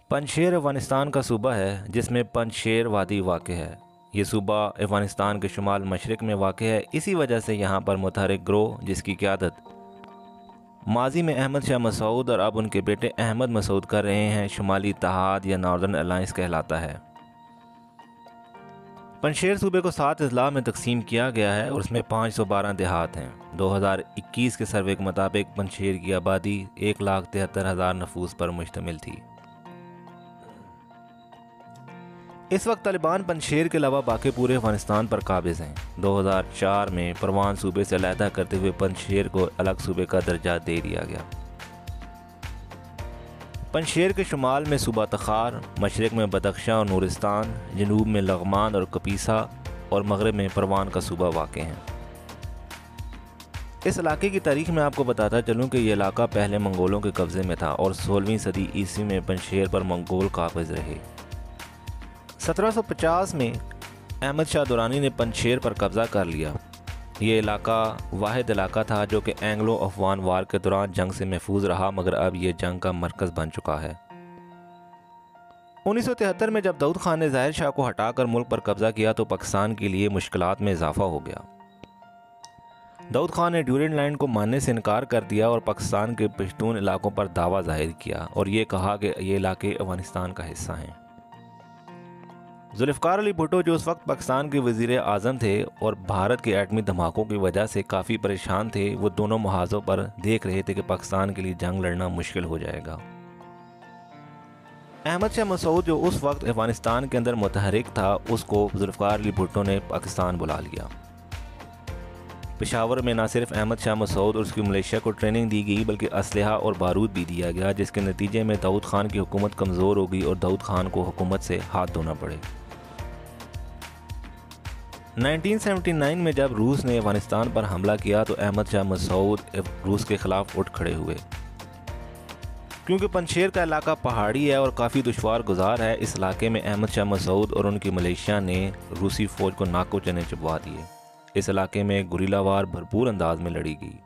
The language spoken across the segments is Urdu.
پنجشیر افغانستان کا صوبہ ہے جس میں پنجشیر وادی واقع ہے۔ یہ صوبہ افغانستان کے شمال مشرق میں واقع ہے، اسی وجہ سے یہاں پر متحرک گروہ جس کی قیادت ماضی میں احمد شاہ مسعود اور اب ان کے بیٹے احمد مسعود کر رہے ہیں، شمالی اتحاد یا ناردرن الائنس کہلاتا ہے۔ پنجشیر صوبے کو 7 اضلاع میں تقسیم کیا گیا ہے اور اس میں 512 دیہات ہیں۔ 2021 کے سروے کے مطابق پنجشیر کی آبادی 1,73,000 نفوس پر مشتمل تھی۔ اس وقت طالبان پنجشیر کے علاوہ باقی پورے افغانستان پر قابض ہیں۔ 2004 میں پروان صوبے سے علیحدہ کرتے ہوئے پنجشیر کو الگ صوبے کا درجہ دے دیا گیا۔ پنجشیر کے شمال میں صوبہ تخار، مشرق میں بدخشاں اور نورستان، جنوب میں لغمان اور کپیسا اور مغرب میں پروان کا صوبہ واقع ہیں۔ اس علاقے کی تاریخ میں آپ کو بتاتا چلوں کہ یہ علاقہ پہلے منگولوں کے قبضے میں تھا اور 16ویں صدی عیسوی میں پنجشیر پر منگول قابض رہے۔ 1750 میں احمد شاہ درانی نے پنجشیر پر قبضہ کر لیا۔ یہ علاقہ واحد علاقہ تھا جو کہ اینگلو افغان وار کے دوران جنگ سے محفوظ رہا، مگر اب یہ جنگ کا مرکز بن چکا ہے۔ 1973 میں جب داؤد خان نے ظاہر شاہ کو ہٹا کر ملک پر قبضہ کیا تو پاکستان کے لیے مشکلات میں اضافہ ہو گیا۔ داؤد خان نے ڈیورنڈ لائن کو ماننے سے انکار کر دیا اور پاکستان کے پشتون علاقوں پر دعویٰ ظاہر کیا اور یہ کہا کہ یہ علاقے افغانستان کا حصہ ہیں۔ ذوالفقار علی بھٹو جو اس وقت پاکستان کے وزیر اعظم تھے اور بھارت کے ایٹمی دھماکوں کی وجہ سے کافی پریشان تھے، وہ دونوں محاذوں پر دیکھ رہے تھے کہ پاکستان کے لیے جنگ لڑنا مشکل ہو جائے گا۔ احمد شاہ مسعود جو اس وقت افغانستان کے اندر متحرک تھا، اس کو ذوالفقار علی بھٹو نے پاکستان بلا لیا۔ پشاور میں نہ صرف احمد شاہ مسعود اور اس کی ملیشیا کو ٹریننگ دی گئی بلکہ اسلحہ اور بارود بھی دیا گیا، جس کے نتیجے میں داؤد خان کی حکومت کمزور ہو گئی اور داؤد خان کو حکومت سے ہاتھ دھونا پڑے۔ 1979 میں جب روس نے افغانستان پر حملہ کیا تو احمد شاہ مسعود روس کے خلاف اٹھ کھڑے ہوئے۔ کیونکہ پنجشیر کا علاقہ پہاڑی ہے اور کافی دشوار گزار ہے، اس علاقے میں احمد شاہ مسعود اور ان کی ملیشیا نے روسی فوج کو ناکو چنے چبوا دیے۔ اس علاقے میں گوریلا وار بھرپور انداز میں لڑی گئی۔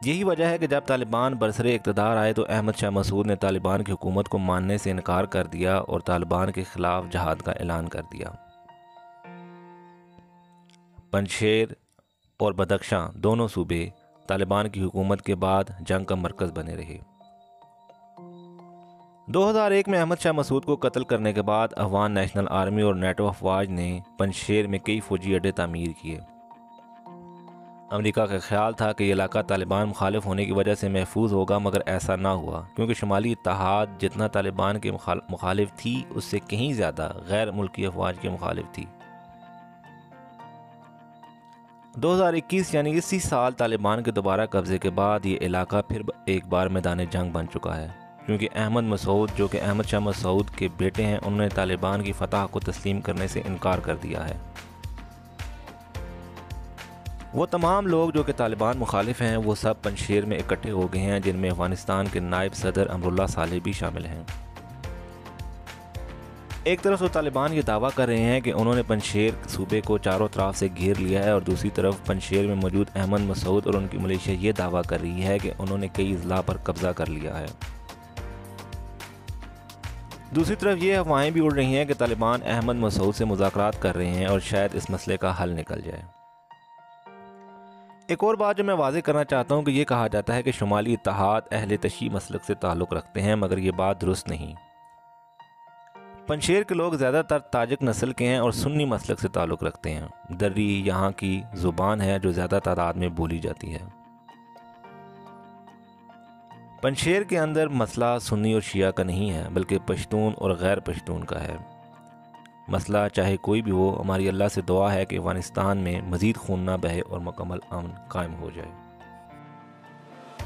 یہی وجہ ہے کہ جب طالبان برسر اقتدار آئے تو احمد شاہ مسعود نے طالبان کی حکومت کو ماننے سے انکار کر دیا اور طالبان کے خلاف جہاد کا اعلان کر دیا۔ پنجشیر اور بدخشاں دونوں صوبے طالبان کی حکومت کے بعد جنگ کا مرکز بنے رہے۔ 2001 میں احمد شاہ مسعود کو قتل کرنے کے بعد افغان نیشنل آرمی اور نیٹو افواج نے پنجشیر میں کئی فوجی اڈے تعمیر کیے۔ امریکہ کا خیال تھا کہ یہ علاقہ طالبان مخالف ہونے کی وجہ سے محفوظ ہوگا، مگر ایسا نہ ہوا کیونکہ شمالی اتحاد جتنا طالبان کے مخالف تھی اس سے کہیں زیادہ غیر ملکی افواج کے مخالف تھی۔ 2021 یعنی اسی سال طالبان کے دوبارہ قبضے کے بعد یہ علاقہ پھر ایک بار میدان جنگ بن چکا ہے، کیونکہ احمد مسعود جو کہ احمد شاہ مسعود کے بیٹے ہیں، انہوں نے طالبان کی فتح کو تسلیم کرنے سے انکار کر دیا ہے۔ وہ تمام لوگ جو کہ طالبان مخالف ہیں وہ سب پنجشیر میں اکٹھے ہو گئے ہیں، جن میں افغانستان کے نائب صدر امراللہ صالح بھی شامل ہیں۔ ایک طرف تو طالبان یہ دعویٰ کر رہے ہیں کہ انہوں نے پنجشیر صوبے کو چاروں طرف سے گھیر لیا ہے، اور دوسری طرف پنجشیر میں موجود احمد مسعود اور ان کی ملیشیا یہ دعویٰ کر رہی ہے کہ انہوں نے کئی اضلاع پر قبضہ کر لیا ہے۔ دوسری طرف یہ افواہیں بھی اڑ رہی ہیں کہ طالبان احمد مسعود سے مذاکرات کر رہے ہیں اور شاید اس مسئلے کا حل نکل جائے۔ ایک اور بات جو میں واضح کرنا چاہتا ہوں کہ یہ کہا جاتا ہے کہ شمالی اتحاد اہل تشیع مسلک سے تعلق رکھتے ہیں، مگر یہ بات درست نہیں۔ پنجشیر کے لوگ زیادہ تر تاجک نسل کے ہیں اور سنی مسلک سے تعلق رکھتے ہیں۔ دری یہاں کی زبان ہے جو زیادہ تعداد میں بولی جاتی ہے۔ پنجشیر کے اندر مسئلہ سنی اور شیعہ کا نہیں ہے بلکہ پشتون اور غیر پشتون کا ہے۔ مسئلہ چاہے کوئی بھی ہو، ہماری اللہ سے دعا ہے کہ افغانستان میں مزید خون نہ بہے اور مکمل امن قائم ہو جائے۔